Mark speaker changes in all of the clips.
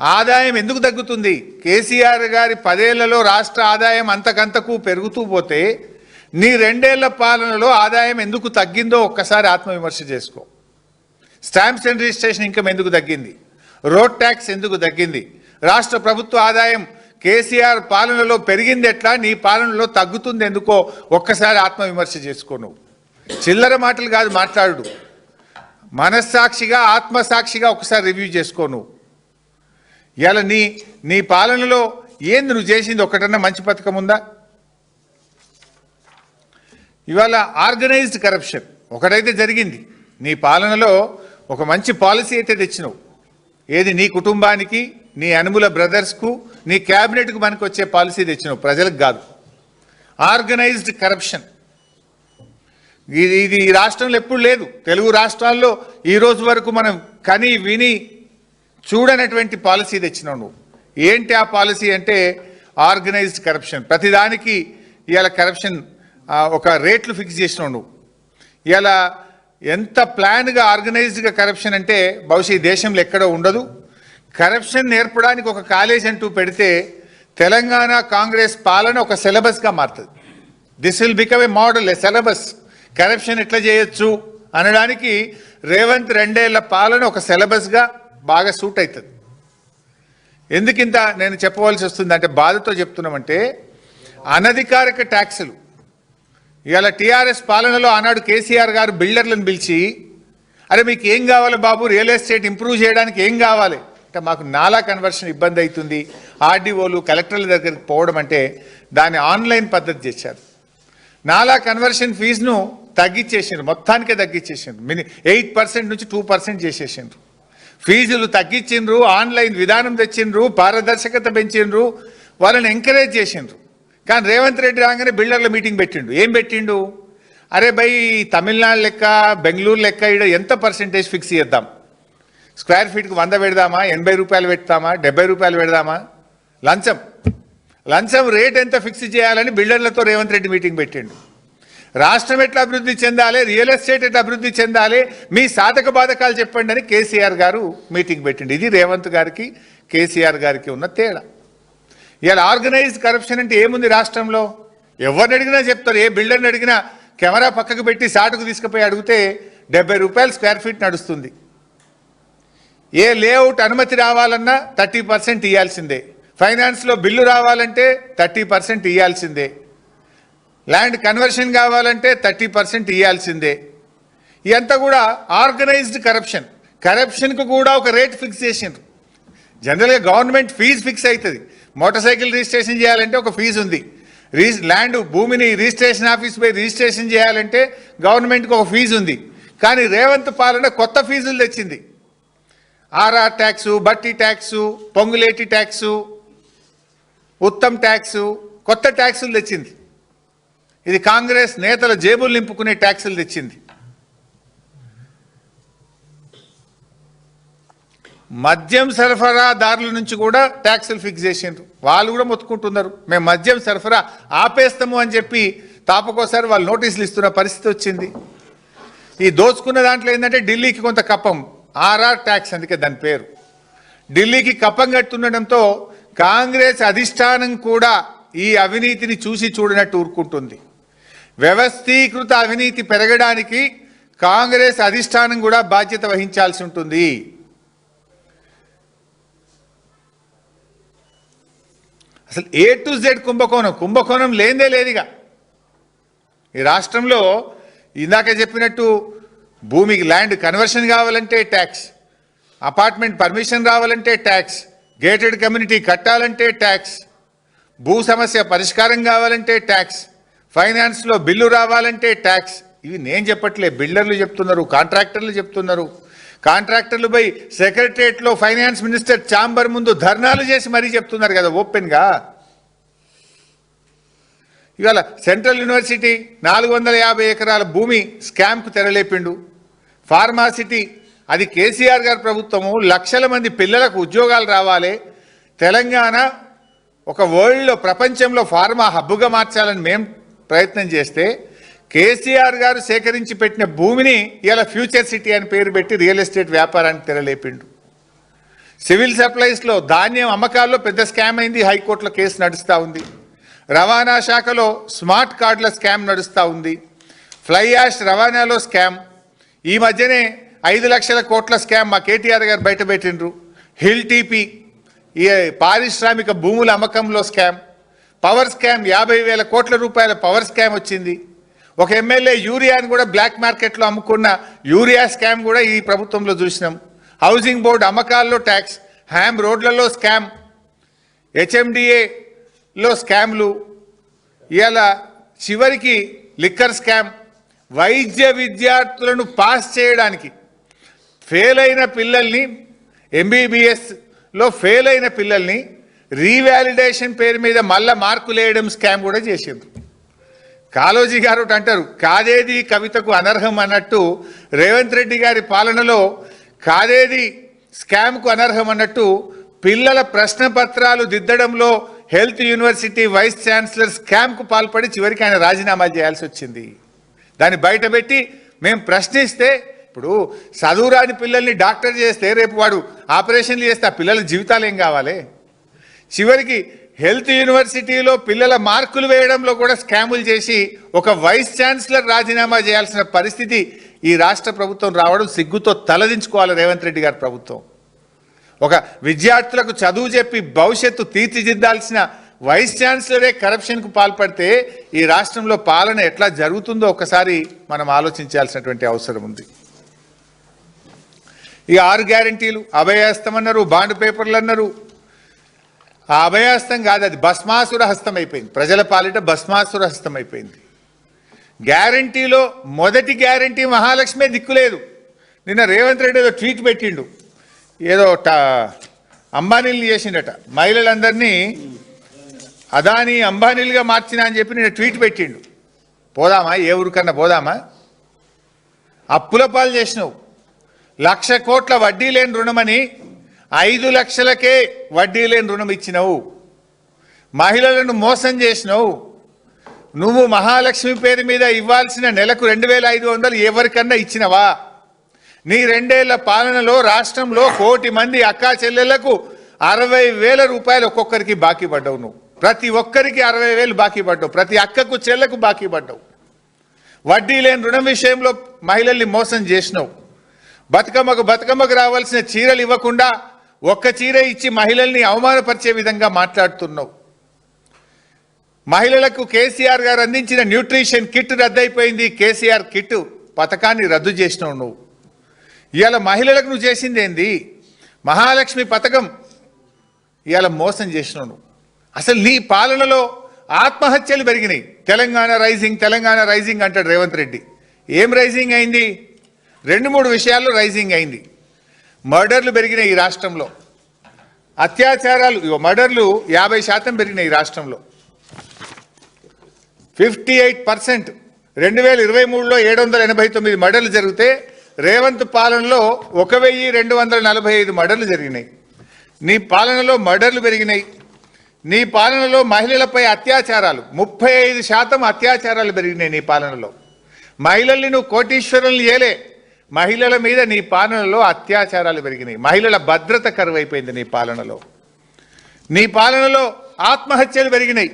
Speaker 1: ఆదాయం ఎందుకు తగ్గుతుంది? కేసీఆర్ గారి 10 ఏళ్లలో రాష్ట్ర ఆదాయం అంతకంతకు పెరుగుతూ పోతే నీ 2 ఏళ్ల పాలనలో ఆదాయం ఎందుకు తగ్గిందో ఒక్కసారి ఆత్మవిమర్శ చేసుకో. స్టాంప్స్ అండ్ రిజిస్ట్రేషన్ ఇన్కమ్ ఎందుకు తగ్గింది? రోడ్ ట్యాక్స్ ఎందుకు తగ్గింది? రాష్ట్ర ప్రభుత్వ ఆదాయం కేసీఆర్ పాలనలో పెరిగింది ఎట్లా, నీ పాలనలో తగ్గుతుంది ఎందుకో ఒక్కసారి ఆత్మవిమర్శ చేసుకో. నువ్వు చిల్లర మాటలు కాదు మాట్లాడు, మనస్సాక్షిగా ఆత్మసాక్షిగా ఒకసారి రివ్యూ చేసుకో. నువ్వు ఇవాళ నీ పాలనలో ఏంది నువ్వు చేసింది? ఒకటన్నా మంచి పథకం ఉందా? ఇవాళ ఆర్గనైజ్డ్ కరప్షన్ ఒకటైతే జరిగింది. నీ పాలనలో ఒక మంచి పాలసీ అయితే తెచ్చినావు. ఏది? నీ కుటుంబానికి, నీ అనుముల బ్రదర్స్కు, నీ క్యాబినెట్కు మనకు వచ్చే పాలసీ తెచ్చినావు, ప్రజలకు కాదు. ఆర్గనైజ్డ్ కరప్షన్ ఇది ఈ రాష్ట్రంలో ఎప్పుడు లేదు. తెలుగు రాష్ట్రాల్లో ఈ రోజు వరకు మనం కని విని చూడనటువంటి పాలసీ తెచ్చినావు నువ్వు. ఏంటి ఆ పాలసీ అంటే ఆర్గనైజ్డ్ కరప్షన్. ప్రతిదానికి ఇవాళ కరప్షన్ ఒక రేట్లు ఫిక్స్ చేసినావు నువ్వు. ఇవాళ ఎంత ప్లాన్గా ఆర్గనైజ్డ్గా కరప్షన్ అంటే బహుశా ఈ దేశంలో ఎక్కడో ఉండదు. కరప్షన్ నేర్పడానికి ఒక కాలేజ్ అంటూ పెడితే తెలంగాణ కాంగ్రెస్ పాలన ఒక సిలబస్గా మారుతుంది. This will become a model, A syllabus. Corruption ఎట్లా చేయొచ్చు అనడానికి రేవంత్ 2 ఏళ్ల పాలన ఒక సిలబస్గా బాగా సూట్ అవుతుంది. ఎందుకింత నేను చెప్పవలసి వస్తుంది అంటే బాధతో చెప్తున్నామంటే, అనధికారిక ట్యాక్సులు ఇవాళ టీఆర్ఎస్ పాలనలో ఆనాడు కేసీఆర్ గారు బిల్డర్లను పిలిచి, అరే మీకు ఏం కావాలి బాబు, రియల్ ఎస్టేట్ ఇంప్రూవ్ చేయడానికి ఏం కావాలి అంటే, మాకు నాలా కన్వర్షన్ ఇబ్బంది అవుతుంది, ఆర్డీఓలు కలెక్టర్ల దగ్గరికి పోవడం అంటే దాన్ని ఆన్లైన్ పద్ధతి చేశారు. నాలా కన్వర్షన్ ఫీజును తగ్గించేసిండ్రు, మొత్తానికే తగ్గించేసిండ్రు. 8% నుంచి 2% చేసేసిండ్రు. ఫీజులు తగ్గించిండ్రు, ఆన్లైన్ విధానం తెచ్చిండ్రు, పారదర్శకత పెంచిండ్రు, వాళ్ళని ఎంకరేజ్ చేసిండ్రు. కానీ రేవంత్ రెడ్డి రాగానే బిల్డర్ల మీటింగ్ పెట్టిండు. ఏం పెట్టిండు? అరే భయ్, తమిళనాడు లెక్క, బెంగళూరు లెక్క ఇక్కడ ఎంత పర్సెంటేజ్ ఫిక్స్ చేద్దాం? స్క్వేర్ ఫీట్కి 100 పెడదామా, 80 రూపాయలు పెడతామా, 70 రూపాయలు పెడదామా? లంచం రేట్ ఎంత ఫిక్స్ చేయాలని బిల్డర్లతో రేవంత్ రెడ్డి మీటింగ్ పెట్టిండు. రాష్ట్రం ఎట్లా అభివృద్ధి చెందాలి, రియల్ ఎస్టేట్ ఎట్లా అభివృద్ధి చెందాలి, మీ సాధక బాధకాలు చెప్పండి అని కేసీఆర్ గారు మీటింగ్ పెట్టిండు. ఇది రేవంత్ గారికి కేసీఆర్ గారికి ఉన్న తేడా. ఇవాళ ఆర్గనైజ్డ్ కరప్షన్ అంటే ఏముంది రాష్ట్రంలో? ఎవరిని అడిగినా చెప్తారు. ఏ బిల్డర్ని అడిగినా కెమెరా పక్కకు పెట్టి సాటుకు తీసుకుపోయి అడిగితే 70 రూపాయలు స్క్వేర్ ఫీట్ నడుస్తుంది. ఏ లేఅవుట్ అనుమతి రావాలన్నా 30% ఇవ్వాల్సిందే. ఫైనాన్స్లో బిల్లు రావాలంటే 30% ఇవ్వాల్సిందే. ల్యాండ్ కన్వర్షన్ కావాలంటే 30% ఇవ్వాల్సిందే. ఇదంతా కూడా ఆర్గనైజ్డ్ కరప్షన్. కరప్షన్కు కూడా ఒక రేట్ ఫిక్స్ చేసిండ్రు. జనరల్గా గవర్నమెంట్ ఫీజు ఫిక్స్ అవుతుంది. మోటార్ సైకిల్ రిజిస్ట్రేషన్ చేయాలంటే ఒక ఫీజు ఉంది. ల్యాండ్ భూమిని రిజిస్ట్రేషన్ ఆఫీస్ పోయి రిజిస్ట్రేషన్ చేయాలంటే గవర్నమెంట్కి ఒక ఫీజు ఉంది. కానీ రేవంత్ పాలన కొత్త ఫీజులు తెచ్చింది. ఆర్ఆర్ ట్యాక్సు, బట్టి tax, Ponguleti tax, Uttam tax, కొత్త ట్యాక్సులు తెచ్చింది. ఇది కాంగ్రెస్ నేతల జేబులు నింపుకునే ట్యాక్సులు తెచ్చింది. మద్యం సరఫరాదారుల నుంచి కూడా ట్యాక్సులు ఫిక్స్ చేసిండ్రు. వాళ్ళు కూడా మొత్తుకుంటున్నారు, మేము మద్యం సరఫరా ఆపేస్తాము అని చెప్పి తాపకోసారి వాళ్ళు నోటీసులు ఇస్తున్న పరిస్థితి వచ్చింది. ఈ దోచుకున్న దాంట్లో ఏంటంటే ఢిల్లీకి కొంత కప్పం, ఆర్ఆర్ ట్యాక్స్, అందుకే దాని పేరు. ఢిల్లీకి కప్పం కట్టుండడంతో కాంగ్రెస్ అధిష్టానం కూడా ఈ అవినీతిని చూసి చూడనట్టు ఊరుకుంటుంది. వ్యవస్థీకృత అవినీతి పెరగడానికి కాంగ్రెస్ అధిష్టానం కూడా బాధ్యత వహించాల్సి ఉంటుంది. అసలు A to Z కుంభకోణం లేదే లేదుగా ఈ రాష్ట్రంలో. ఇందాక చెప్పినట్టు భూమికి ల్యాండ్ కన్వర్షన్ కావాలంటే ట్యాక్స్, అపార్ట్మెంట్ పర్మిషన్ రావాలంటే ట్యాక్స్, గేటెడ్ కమ్యూనిటీ కట్టాలంటే ట్యాక్స్, భూ సమస్య పరిష్కారం కావాలంటే ట్యాక్స్, ఫైనాన్స్లో బిల్లు రావాలంటే ట్యాక్స్. ఇవి నేను చెప్పట్లే, బిల్డర్లు చెప్తున్నారు, కాంట్రాక్టర్లు చెప్తున్నారు. కాంట్రాక్టర్లు పోయి సెక్రటరియట్లో ఫైనాన్స్ మినిస్టర్ ఛాంబర్ ముందు ధర్నాలు చేసి మరీ చెప్తున్నారు కదా ఓపెన్గా. ఇవాళ సెంట్రల్ యూనివర్సిటీ 450 ఎకరాల భూమి స్కామ్కు తెరలేపిండు. ఫార్మాసిటీ, అది కేసీఆర్ గారి ప్రభుత్వము, లక్షల మంది పిల్లలకు ఉద్యోగాలు రావాలి, తెలంగాణ ఒక వరల్డ్లో, ప్రపంచంలో ఫార్మా హబ్గా మార్చాలని మేము ప్రయత్నం చేస్తే కేసీఆర్ గారు సేకరించి పెట్టిన భూమిని ఇలా ఫ్యూచర్ సిటీ అని పేరు పెట్టి రియల్ ఎస్టేట్ వ్యాపారానికి తెరలేపిండు. సివిల్ సప్లైస్లో ధాన్యం అమ్మకాల్లో పెద్ద స్కామ్ అయింది, హైకోర్టులో కేసు నడుస్తూ ఉంది. రవాణా శాఖలో స్మార్ట్ కార్డుల స్కామ్ నడుస్తూ ఉంది. ఫ్లై యాష్ రవాణాలో స్కామ్. ఈ మధ్యనే 5 లక్షల కోట్ల స్కామ్ మా కేటీఆర్ గారు బయటపెట్టిండ్రు. హిల్ టీపీ ఈ పారిశ్రామిక భూముల అమ్మకంలో స్కామ్. పవర్ స్కామ్ 50,000 కోట్ల రూపాయల పవర్ స్కామ్ వచ్చింది. ఒక ఎమ్మెల్యే యూరియాని కూడా బ్లాక్ మార్కెట్లో అమ్ముకున్న యూరియా స్కామ్ కూడా ఈ ప్రభుత్వంలో చూసినాం. హౌసింగ్ బోర్డు అమ్మకాల్లో ట్యాక్స్, హ్యామ్ రోడ్లలో స్కామ్, హెచ్ఎండిఏలో స్కామ్లు, ఇలా చివరికి లిక్కర్ స్కామ్. వైద్య విద్యార్థులను పాస్ చేయడానికి ఫెయిల్ అయిన పిల్లల్ని, ఎంబీబీఎస్లో ఫెయిల్ అయిన పిల్లల్ని రీవాలిడేషన్ పేరు మీద మళ్ళా మార్కులు వేయడం స్కామ్ కూడా చేసింది. కాళోజీ గారు అంటారు కాదేది కవితకు అనర్హం అన్నట్టు, రేవంత్ రెడ్డి గారి పాలనలో కాదేది స్కామ్కు అనర్హం అన్నట్టు పిల్లల ప్రశ్న పత్రాలు దిద్దడంలో హెల్త్ యూనివర్సిటీ వైస్ ఛాన్సలర్ స్కామ్కు పాల్పడి చివరికి ఆయన రాజీనామా చేయాల్సి వచ్చింది. దాన్ని బయటపెట్టి మేము ప్రశ్నిస్తే, ఇప్పుడు చదువురాని పిల్లల్ని డాక్టర్ చేస్తే రేపు వాడు ఆపరేషన్లు చేస్తే ఆ పిల్లల జీవితాలు ఏం కావాలి? చివరికి హెల్త్ యూనివర్సిటీలో పిల్లల మార్కులు వేయడంలో కూడా స్కాములు చేసి ఒక వైస్ ఛాన్సలర్ రాజీనామా చేయాల్సిన పరిస్థితి ఈ రాష్ట్ర ప్రభుత్వం రావడం సిగ్గుతో తలదించుకోవాలి రేవంత్ రెడ్డి గారి ప్రభుత్వం. ఒక విద్యార్థులకు చదువు చెప్పి భవిష్యత్తు తీర్చిదిద్దాల్సిన వైస్ ఛాన్సలరే కరప్షన్కు పాల్పడితే ఈ రాష్ట్రంలో పాలన ఎట్లా జరుగుతుందో ఒకసారి మనం ఆలోచించాల్సినటువంటి అవసరం ఉంది. ఈ 6 గ్యారంటీలు అభయహస్తం అన్నారు, బాండ్ పేపర్లు అన్నారు. ఆ అభయహస్తం కాదు, అది భస్మాసుర హస్తం అయిపోయింది. ప్రజల పాలిట భస్మాసుర హస్తం అయిపోయింది. గ్యారంటీలో మొదటి గ్యారంటీ మహాలక్ష్మే దిక్కులేదు. నిన్న రేవంత్ రెడ్డి ఏదో ట్వీట్ పెట్టిండు, ఏదో అంబానీలు చేసిండట, మహిళలందరినీ అదానీ అంబానీలుగా మార్చినా అని చెప్పి నిన్న ట్వీట్ పెట్టిండు. పోదామా? ఏ ఊరికన్నా పోదామా? అప్పుల పాలు చేసినావు. 1,00,000 కోట్ల వడ్డీ లేని రుణమని 5 లక్షలకే వడ్డీ లేని రుణం ఇచ్చినావు. మహిళలను మోసం చేసినావు. నువ్వు మహాలక్ష్మి పేరు మీద ఇవ్వాల్సిన నెలకు 2,500 ఎవరికన్నా ఇచ్చినవా? నీ 2 ఏళ్ల పాలనలో రాష్ట్రంలో 1 కోటి మంది అక్కా చెల్లెళ్లకు 60,000 రూపాయలు ఒక్కొక్కరికి బాకీ పడ్డావు. నువ్వు ప్రతి ఒక్కరికి 60,000 బాకీ పడ్డావు. ప్రతి అక్కకు చెల్లెకు బాకీ పడ్డావు. వడ్డీ లేని రుణం విషయంలో మహిళల్ని మోసం చేసినావు. బతుకమ్మకు రావాల్సిన చీరలు ఇవ్వకుండా ఒక్క చీర ఇచ్చి మహిళల్ని అవమానపరిచే విధంగా మాట్లాడుతున్నావు. మహిళలకు కేసీఆర్ గారు అందించిన న్యూట్రిషన్ కిట్ రద్దయిపోయింది. కేసీఆర్ కిట్ పథకాన్ని రద్దు చేసినావు నువ్వు. ఇవాళ మహిళలకు నువ్వు చేసింది ఏంది? మహాలక్ష్మి పథకం ఇవాళ మోసం చేసినావు నువ్వు. అసలు నీ పాలనలో ఆత్మహత్యలు పెరిగినాయి. తెలంగాణ రైజింగ్ అంటాడు రేవంత్ రెడ్డి. ఏం రైజింగ్ అయింది? 2-3 విషయాల్లో రైజింగ్ అయింది. మర్డర్లు పెరిగినాయి ఈ రాష్ట్రంలో. అత్యాచారాలు, మర్డర్లు 50% పెరిగినాయి ఈ రాష్ట్రంలో. 58%. 2023లో 789 మర్డర్లు జరిగితే రేవంత్ పాలనలో 1,245 మర్డర్లు జరిగినాయి. నీ పాలనలో మర్డర్లు పెరిగినాయి. నీ పాలనలో మహిళలపై అత్యాచారాలు 35% అత్యాచారాలు పెరిగినాయి నీ పాలనలో. మహిళల్ని నువ్వు కోటీశ్వరుల్ని చేయలే. మహిళల మీద నీ పాలనలో అత్యాచారాలు పెరిగినాయి. మహిళల భద్రత కరువైపోయింది నీ పాలనలో. నీ పాలనలో ఆత్మహత్యలు పెరిగినాయి.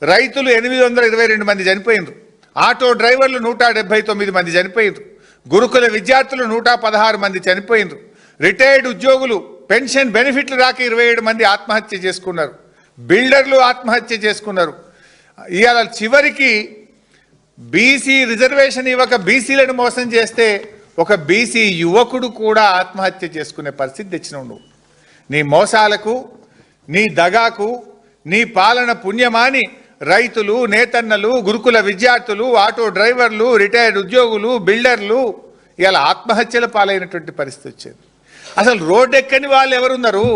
Speaker 1: రైతులు 822 మంది చనిపోయినరు. ఆటో డ్రైవర్లు 179 మంది చనిపోయినరు. గురుకుల విద్యార్థులు 116 మంది చనిపోయినరు. రిటైర్డ్ ఉద్యోగులు పెన్షన్ బెనిఫిట్లు రాక 27 మంది ఆత్మహత్య చేసుకున్నారు. బిల్డర్లు ఆత్మహత్య చేసుకున్నారు. ఇవాళ చివరికి బీసీ రిజర్వేషన్ ఇవ్వక బీసీలను మోసం చేస్తే ఒక బీసీ యువకుడు కూడా ఆత్మహత్య చేసుకునే పరిస్థితి తెచ్చినావు నువ్వు. నీ మోసాలకు, నీ దగాకు, నీ పాలన పుణ్యమాని రైతులు, నేతన్నలు, గురుకుల విద్యార్థులు, ఆటో డ్రైవర్లు, రిటైర్డ్ ఉద్యోగులు, బిల్డర్లు ఇలా ఆత్మహత్యల పాలైనటువంటి పరిస్థితి వచ్చింది. అసలు రోడ్డెక్కని వాళ్ళు ఎవరున్నారు?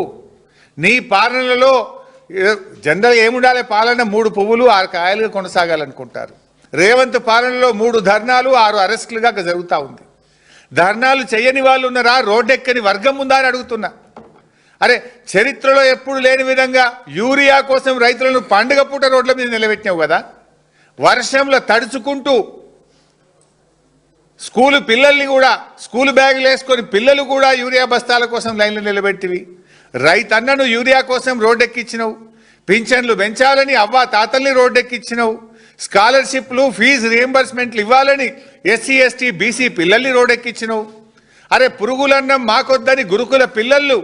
Speaker 1: నీ పాలనలో జనరల్ ఏముండాలి? పాలన 3 పువ్వులు 6 కాయలుగా కొనసాగాలనుకుంటారు. రేవంత్ పాలనలో 3 ధర్నాలు 6 అరెస్టులుగా జరుగుతూ ఉంది. ధర్నాలు చేయని వాళ్ళు ఉన్నారా? రోడ్డెక్కని వర్గం ఉందా అని అడుగుతున్నా. అరే, చరిత్రలో ఎప్పుడు లేని విధంగా యూరియా కోసం రైతులను పండుగ పూట రోడ్ల మీద నిలబెట్టినావు కదా. వర్షంలో తడుచుకుంటూ స్కూలు పిల్లల్ని కూడా, స్కూలు బ్యాగులు వేసుకొని పిల్లలు కూడా యూరియా బస్తాల కోసం లైన్లు నిలబెట్టివి. రైతన్నను యూరియా కోసం రోడ్డెక్కించినవు, పింఛన్లు పెంచాలని అవ్వ తాతల్ని రోడ్డెక్కించినవు, స్కాలర్షిప్లు ఫీజు రియంబర్స్మెంట్లు ఇవ్వాలని ఎస్సీ ఎస్టీ బీసీ పిల్లల్ని రోడ్డెక్కించినవు. అరే పురుగులన్నం మాకొద్దని గురుకుల పిల్లలు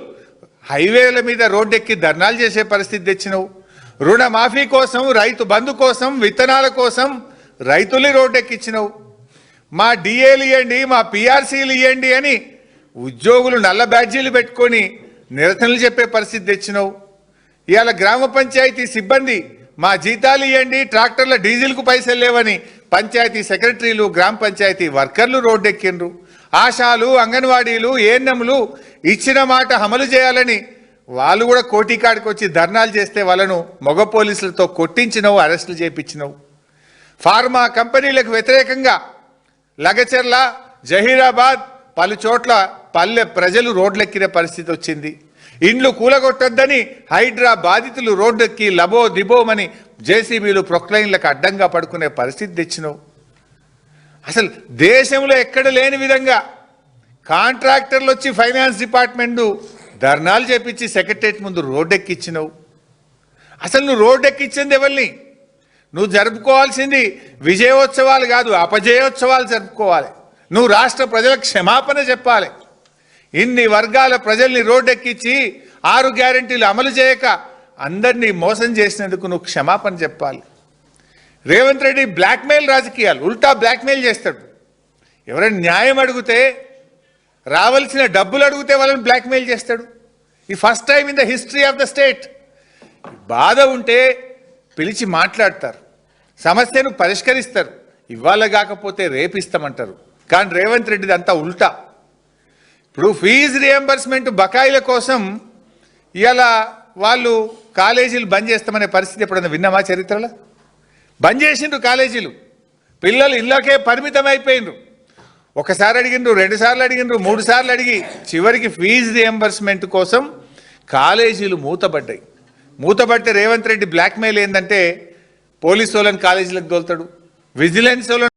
Speaker 1: హైవేల మీద రోడ్డెక్కి ధర్నాలు చేసే పరిస్థితి తెచ్చినవు. రుణమాఫీ కోసం, రైతు బంధు కోసం, విత్తనాల కోసం రైతుల్ని రోడ్డెక్కించినవు. మా డిఏలు ఇవ్వండి, మా పిఆర్సీలు ఇవ్వండి అని ఉద్యోగులు నల్ల బ్యాడ్జీలు పెట్టుకొని నిరసనలు చెప్పే పరిస్థితి తెచ్చినవు. ఇవాళ గ్రామ పంచాయతీ సిబ్బంది మా జీతాలు ఇవ్వండి, ట్రాక్టర్ల డీజిల్కు పైసలు లేవని పంచాయతీ సెక్రటరీలు, గ్రామ పంచాయతీ వర్కర్లు రోడ్డెక్కిండ్రు. ఆశాలు, అంగన్వాడీలు, ఏఎన్ఎంలు ఇచ్చిన మాట అమలు చేయాలని వాళ్ళు కూడా కోటికాడికి వచ్చి ధర్నాలు చేస్తే వాళ్ళను మగ పోలీసులతో కొట్టించినవు, అరెస్టులు చేయించినవు. ఫార్మా కంపెనీలకు వ్యతిరేకంగా లగచర్ల, జహీరాబాద్ పలు చోట్ల పల్లె ప్రజలు రోడ్లెక్కిన పరిస్థితి వచ్చింది. ఇండ్లు కూలగొట్టొద్దని హైడ్రా బాధితులు రోడ్డెక్కి లబో దిబోమని జేసీబీలు ప్రొక్లైన్లకు అడ్డంగా పడుకునే పరిస్థితి తెచ్చినావు. అసలు దేశంలో ఎక్కడ లేని విధంగా కాంట్రాక్టర్లు వచ్చి ఫైనాన్స్ డిపార్ట్మెంట్ ధర్నాలు చేపించి సెక్రటరేట్ ముందు రోడ్డెక్కిచ్చినావు. అసలు నువ్వు రోడ్డెక్కించింది ఎవరిని? నువ్వు జరుపుకోవాల్సింది విజయోత్సవాలు కాదు, అపజయోత్సవాలు జరుపుకోవాలి. నువ్వు రాష్ట్ర ప్రజలకు క్షమాపణ చెప్పాలి. ఇన్ని వర్గాల ప్రజల్ని రోడ్డెక్కించి 6 గ్యారెంటీలు అమలు చేయక అందరినీ మోసం చేసినందుకు నువ్వు క్షమాపణ చెప్పాలి. రేవంత్ రెడ్డి బ్లాక్మెయిల్ రాజకీయాలు, ఉల్టా బ్లాక్మెయిల్ చేస్తాడు. ఎవరైనా న్యాయం అడిగితే, రావాల్సిన డబ్బులు అడిగితే వాళ్ళని బ్లాక్మెయిల్ చేస్తాడు. ఈ first time in the history of the state. బాధ ఉంటే పిలిచి మాట్లాడతారు, సమస్యను పరిష్కరిస్తారు, ఇవాళ కాకపోతే రేపిస్తామంటారు. కానీ రేవంత్ రెడ్డిది అంతా ఉల్టా. ఇప్పుడు ఫీజు రియంబర్స్మెంట్ బకాయిల కోసం ఇవాళ వాళ్ళు కాలేజీలు బంద్ చేస్తామనే పరిస్థితి ఎప్పుడైనా విన్నామా చరిత్రలో? బంద్ చేసిండ్రు కాలేజీలు, పిల్లలు ఇళ్ళకే పరిమితం అయిపోయినరు. ఒకసారి అడిగిండ్రు, 2 సార్లు అడిగిండ్రు, 3 సార్లు అడిగి చివరికి ఫీజు రియంబర్స్మెంట్ కోసం కాలేజీలు మూతబడ్డాయి. మూతబడితే రేవంత్ రెడ్డి బ్లాక్మెయిల్ ఏంటంటే పోలీసు వాళ్ళని కాలేజీలకు దోలుతాడు, విజిలెన్స్ వాళ్ళని